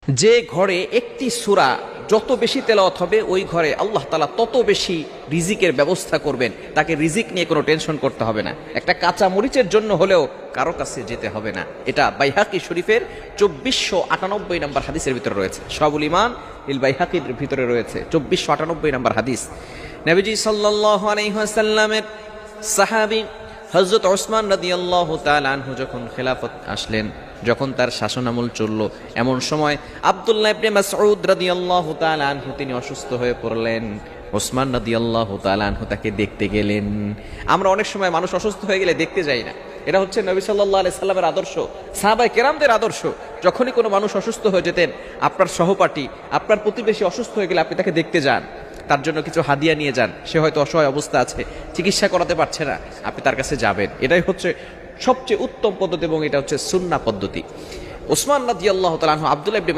যে ঘরে একটি সূরা যত বেশি তেলাওয়াত হবে ওই ঘরে আল্লাহ তাআলা তত বেশি রিজিকের ব্যবস্থা করবেন। তাকে রিজিক নিয়ে কোনো টেনশন করতে হবে না। একটা কাঁচা মরিচের জন্য হলেও কারো কাছে যেতে হবে না। এটা বাইহাকি শরীফের 2498 নম্বর হাদিসের ভিতরে রয়েছে। শাহুল ঈমান ইল বাইহাকির ভিতরে রয়েছে 2498 নম্বর হাদিস। নবীজি সাল্লাল্লাহু আলাইহি ওয়াসাল্লামের সাহাবী হযরত ওসমান রাদিয়াল্লাহু তাআলা আনহু যখন খেলাফত আসলেন, যখন তার শাসনামল চলল, এমন সময় আব্দুল্লাহ ইবনে মাসউদ রাদিয়াল্লাহু তাআলা আনহু তিনি অসুস্থ হয়ে পড়লেন। ওসমান রাদিয়াল্লাহু তাআলা আনহু তাকে দেখতে গেলেন। আমরা অনেক সময় মানুষ অসুস্থ হয়ে গেলে দেখতে যাই না। এটা হচ্ছে নবী সাল্লাল্লাহু আলাইহি সাল্লামের আদর্শ, সাহাবায়ে কেরামদের আদর্শ। যখনই কোনো মানুষ অসুস্থ হয়ে যেতেন, আপনার সহপাঠী, আপনার প্রতিবেশী অসুস্থ হয়ে গেলে আপনি তাকে দেখতে যান, তার জন্য কিছু হাদিয়া নিয়ে যান। সে হয়তো অসহায় অবস্থা আছে, চিকিৎসা করাতে পারছে না, আপনি তার কাছে যাবেন। এটাই হচ্ছে সবচেয়ে উত্তম পদ্ধতি এবং এটা হচ্ছে সুন্নাহ পদ্ধতি। ওসমান রাদিয়াল্লাহু তাআলা আনহু আব্দুল্লাহ ইবনে